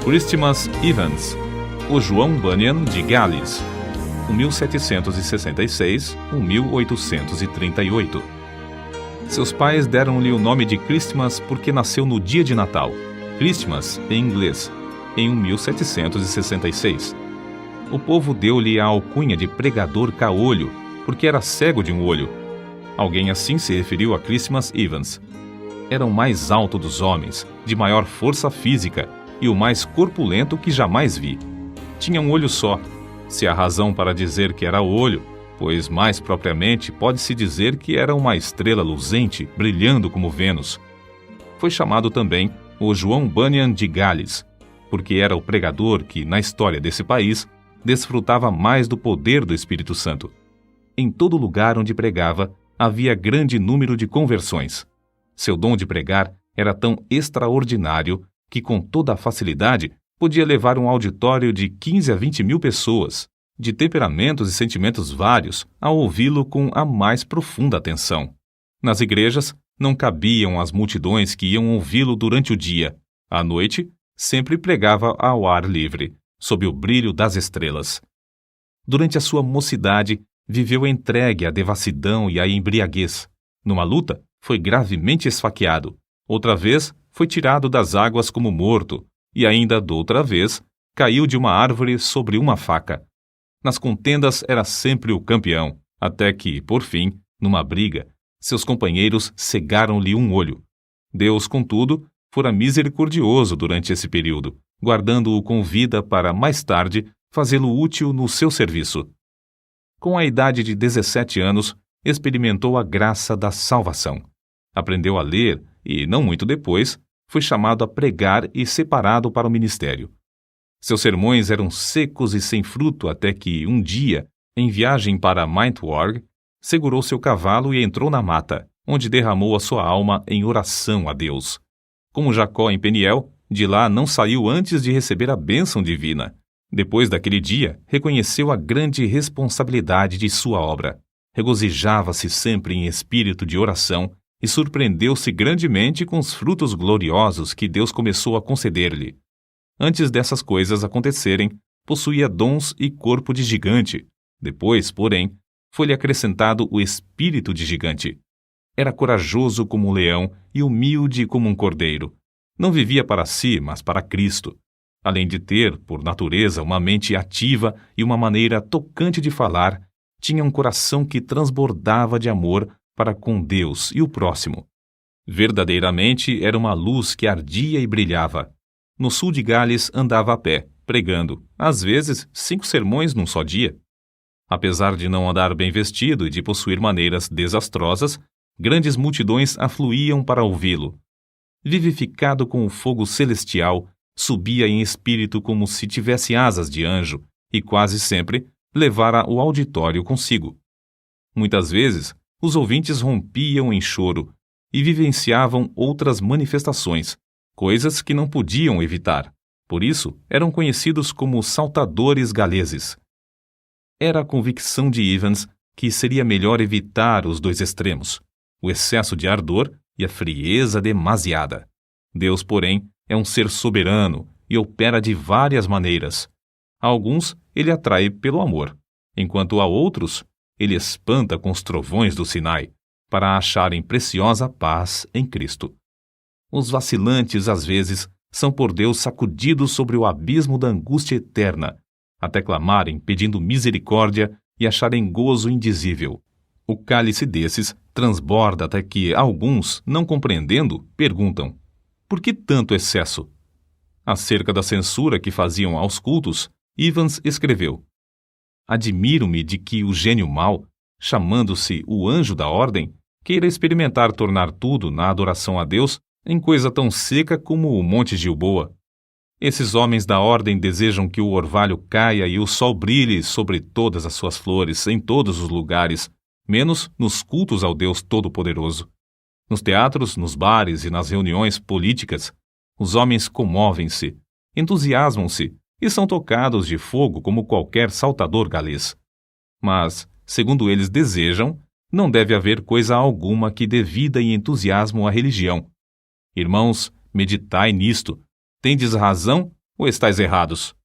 Christmas Evans, o João Bunyan de Gales, 1766–1838. Seus pais deram-lhe o nome de Christmas porque nasceu no dia de Natal, Christmas em inglês, em 1766. O povo deu-lhe a alcunha de pregador caolho, porque era cego de um olho. Alguém assim se referiu a Christmas Evans. Era o mais alto dos homens, de maior força física e o mais corpulento que jamais vi. Tinha um olho só, se há razão para dizer que era olho, pois mais propriamente pode-se dizer que era uma estrela luzente, brilhando como Vênus. Foi chamado também o João Bunyan de Gales, porque era o pregador que, na história desse país, desfrutava mais do poder do Espírito Santo. Em todo lugar onde pregava, havia grande número de conversões. Seu dom de pregar era tão extraordinário que, com toda a facilidade, podia levar um auditório de 15 a 20 mil pessoas, de temperamentos e sentimentos vários, a ouvi-lo com a mais profunda atenção. Nas igrejas, não cabiam as multidões que iam ouvi-lo durante o dia. À noite, sempre pregava ao ar livre, sob o brilho das estrelas. Durante a sua mocidade, viveu entregue à devassidão e à embriaguez. Numa luta, foi gravemente esfaqueado. Outra vez, foi tirado das águas como morto, e ainda doutra vez, caiu de uma árvore sobre uma faca. Nas contendas era sempre o campeão, até que, por fim, numa briga, seus companheiros cegaram-lhe um olho. Deus, contudo, fora misericordioso durante esse período, guardando-o com vida para, mais tarde, fazê-lo útil no seu serviço. Com a idade de 17 anos, experimentou a graça da salvação. Aprendeu a ler e, não muito depois, foi chamado a pregar e separado para o ministério. Seus sermões eram secos e sem fruto até que, um dia, em viagem para Maintwerk, segurou seu cavalo e entrou na mata, onde derramou a sua alma em oração a Deus. Como Jacó em Peniel, de lá não saiu antes de receber a bênção divina. Depois daquele dia, reconheceu a grande responsabilidade de sua obra. Regozijava-se sempre em espírito de oração e surpreendeu-se grandemente com os frutos gloriosos que Deus começou a conceder-lhe. Antes dessas coisas acontecerem, possuía dons e corpo de gigante. Depois, porém, foi-lhe acrescentado o espírito de gigante. Era corajoso como um leão e humilde como um cordeiro. Não vivia para si, mas para Cristo. Além de ter, por natureza, uma mente ativa e uma maneira tocante de falar, tinha um coração que transbordava de amor para com Deus e o próximo. Verdadeiramente era uma luz que ardia e brilhava. No sul de Gales andava a pé, pregando, às vezes 5 sermões num só dia. Apesar de não andar bem vestido e de possuir maneiras desastrosas, grandes multidões afluíam para ouvi-lo. Vivificado com o fogo celestial, subia em espírito como se tivesse asas de anjo e quase sempre levara o auditório consigo. Muitas vezes, os ouvintes rompiam em choro e vivenciavam outras manifestações, coisas que não podiam evitar. Por isso, eram conhecidos como saltadores galeses. Era a convicção de Evans que seria melhor evitar os 2 extremos, o excesso de ardor e a frieza demasiada. Deus, porém, é um ser soberano e opera de várias maneiras. A alguns ele atrai pelo amor, enquanto a outros ele espanta com os trovões do Sinai, para acharem preciosa paz em Cristo. Os vacilantes, às vezes, são por Deus sacudidos sobre o abismo da angústia eterna, até clamarem pedindo misericórdia e acharem gozo indizível. O cálice desses transborda até que alguns, não compreendendo, perguntam: por que tanto excesso? Acerca da censura que faziam aos cultos, Evans escreveu: admiro-me de que o gênio mau, chamando-se o anjo da ordem, queira experimentar tornar tudo na adoração a Deus em coisa tão seca como o Monte Gilboa. Esses homens da ordem desejam que o orvalho caia e o sol brilhe sobre todas as suas flores, em todos os lugares, menos nos cultos ao Deus Todo-Poderoso. Nos teatros, nos bares e nas reuniões políticas, os homens comovem-se, entusiasmam-se e são tocados de fogo como qualquer saltador galês. Mas, segundo eles desejam, não deve haver coisa alguma que dê vida e entusiasmo à religião. Irmãos, meditai nisto. Tendes razão ou estáis errados?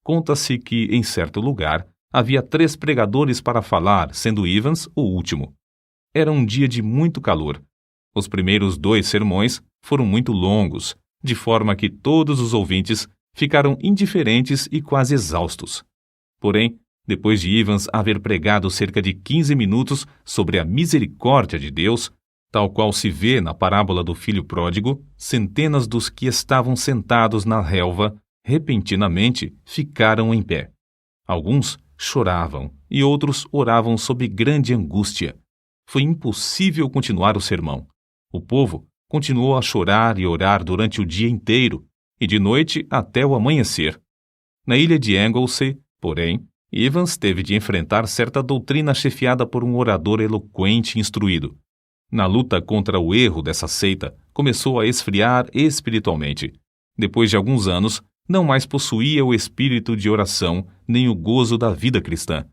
Conta-se que, em certo lugar, havia 3 pregadores para falar, sendo Evans o último. Era um dia de muito calor. Os primeiros 2 sermões foram muito longos, de forma que todos os ouvintes ficaram indiferentes e quase exaustos. Porém, depois de Evans haver pregado cerca de 15 minutos sobre a misericórdia de Deus, tal qual se vê na parábola do filho pródigo, centenas dos que estavam sentados na relva, repentinamente, ficaram em pé. Alguns choravam e outros oravam sob grande angústia. Foi impossível continuar o sermão. O povo continuou a chorar e orar durante o dia inteiro, e de noite até o amanhecer. Na ilha de Anglesey, porém, Evans teve de enfrentar certa doutrina chefiada por um orador eloquente e instruído. Na luta contra o erro dessa seita, começou a esfriar espiritualmente. Depois de alguns anos, não mais possuía o espírito de oração nem o gozo da vida cristã.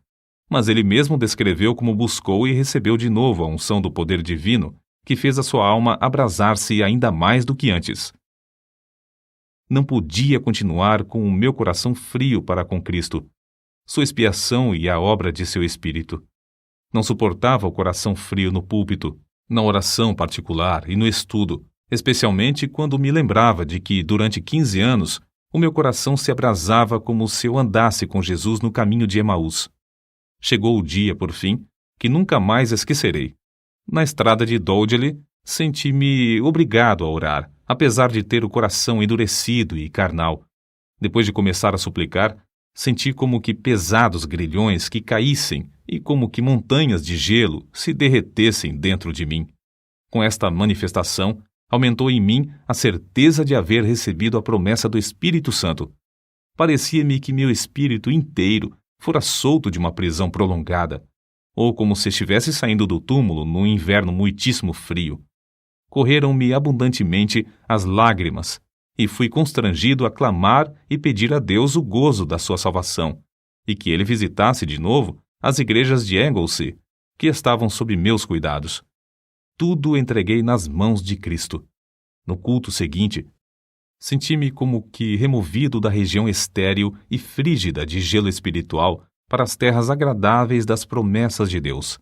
Mas ele mesmo descreveu como buscou e recebeu de novo a unção do poder divino, que fez a sua alma abrasar-se ainda mais do que antes. Não podia continuar com o meu coração frio para com Cristo, sua expiação e a obra de seu Espírito. Não suportava o coração frio no púlpito, na oração particular e no estudo, especialmente quando me lembrava de que, durante 15 anos, o meu coração se abrasava como se eu andasse com Jesus no caminho de Emaús. Chegou o dia, por fim, que nunca mais esquecerei. Na estrada de Dowdley, senti-me obrigado a orar, apesar de ter o coração endurecido e carnal. Depois de começar a suplicar, senti como que pesados grilhões que caíssem e como que montanhas de gelo se derretessem dentro de mim. Com esta manifestação, aumentou em mim a certeza de haver recebido a promessa do Espírito Santo. Parecia-me que meu espírito inteiro fora solto de uma prisão prolongada, ou como se estivesse saindo do túmulo num inverno muitíssimo frio. Correram-me abundantemente as lágrimas, e fui constrangido a clamar e pedir a Deus o gozo da sua salvação, e que ele visitasse de novo as igrejas de Anglesey, que estavam sob meus cuidados. Tudo entreguei nas mãos de Cristo. No culto seguinte, senti-me como que removido da região estéril e frígida de gelo espiritual para as terras agradáveis das promessas de Deus.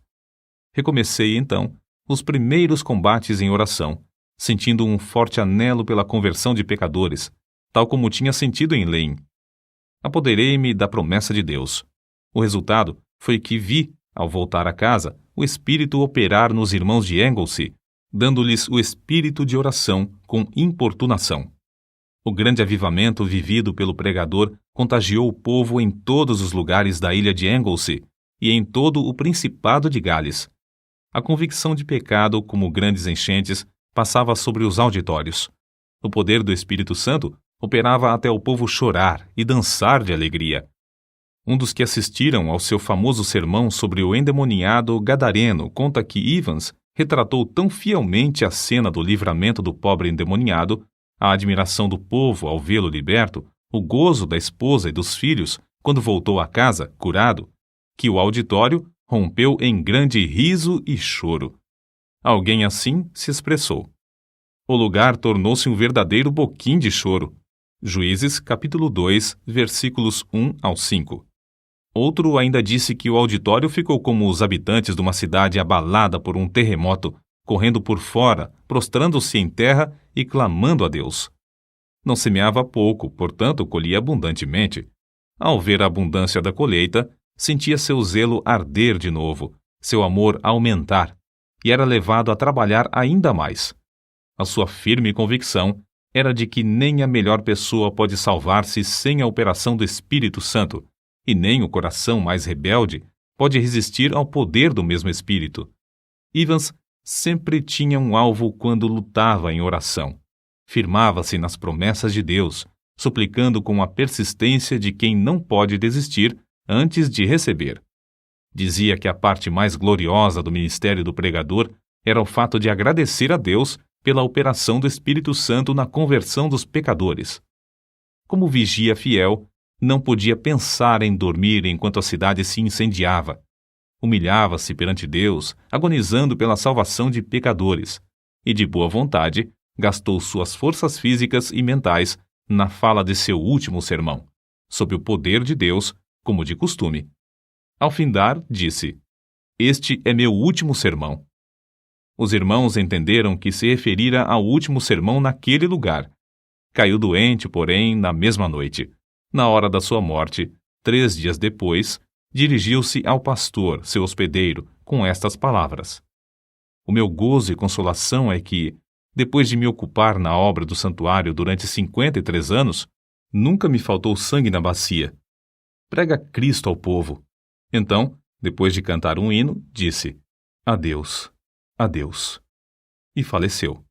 Recomecei, então, os primeiros combates em oração, sentindo um forte anelo pela conversão de pecadores, tal como tinha sentido em Lane. Apoderei-me da promessa de Deus. O resultado foi que vi, ao voltar a casa, o Espírito operar nos irmãos de Anglesey, dando-lhes o espírito de oração com importunação. O grande avivamento vivido pelo pregador contagiou o povo em todos os lugares da ilha de Anglesey e em todo o Principado de Gales. A convicção de pecado, como grandes enchentes, passava sobre os auditórios. O poder do Espírito Santo operava até o povo chorar e dançar de alegria. Um dos que assistiram ao seu famoso sermão sobre o endemoniado gadareno conta que Evans retratou tão fielmente a cena do livramento do pobre endemoniado, a admiração do povo ao vê-lo liberto, o gozo da esposa e dos filhos quando voltou a casa, curado, que o auditório rompeu em grande riso e choro. Alguém assim se expressou. O lugar tornou-se um verdadeiro boquim de choro. Juízes, capítulo 2, versículos 1 ao 5. Outro ainda disse que o auditório ficou como os habitantes de uma cidade abalada por um terremoto, correndo por fora, prostrando-se em terra e clamando a Deus. Não semeava pouco, portanto colhia abundantemente. Ao ver a abundância da colheita, sentia seu zelo arder de novo, seu amor aumentar, e era levado a trabalhar ainda mais. A sua firme convicção era de que nem a melhor pessoa pode salvar-se sem a operação do Espírito Santo, e nem o coração mais rebelde pode resistir ao poder do mesmo Espírito. Evans sempre tinha um alvo quando lutava em oração. Firmava-se nas promessas de Deus, suplicando com a persistência de quem não pode desistir antes de receber. Dizia que a parte mais gloriosa do ministério do pregador era o fato de agradecer a Deus pela operação do Espírito Santo na conversão dos pecadores. Como vigia fiel, não podia pensar em dormir enquanto a cidade se incendiava. Humilhava-se perante Deus, agonizando pela salvação de pecadores, e de boa vontade gastou suas forças físicas e mentais na fala de seu último sermão, sob o poder de Deus, como de costume. Ao findar, disse: "Este é meu último sermão." Os irmãos entenderam que se referira ao último sermão naquele lugar. Caiu doente, porém, na mesma noite. Na hora da sua morte, 3 dias depois, dirigiu-se ao pastor, seu hospedeiro, com estas palavras: "O meu gozo e consolação é que, depois de me ocupar na obra do santuário durante 53 anos, nunca me faltou sangue na bacia. Prega Cristo ao povo." Então, depois de cantar um hino, disse: "Adeus, adeus." E faleceu.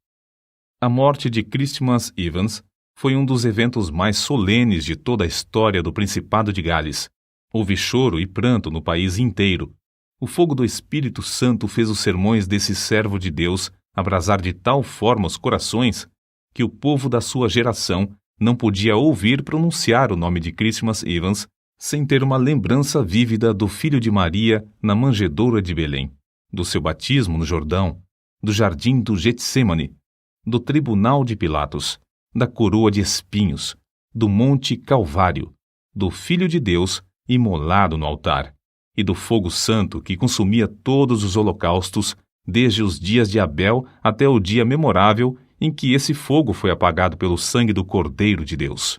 A morte de Christmas Evans foi um dos eventos mais solenes de toda a história do Principado de Gales. Houve choro e pranto no país inteiro. O fogo do Espírito Santo fez os sermões desse servo de Deus abrasar de tal forma os corações que o povo da sua geração não podia ouvir pronunciar o nome de Christmas Evans sem ter uma lembrança vívida do filho de Maria na manjedoura de Belém, do seu batismo no Jordão, do jardim do Getsêmani, do tribunal de Pilatos, da coroa de espinhos, do Monte Calvário, do Filho de Deus imolado no altar, e do fogo santo que consumia todos os holocaustos, desde os dias de Abel até o dia memorável em que esse fogo foi apagado pelo sangue do Cordeiro de Deus.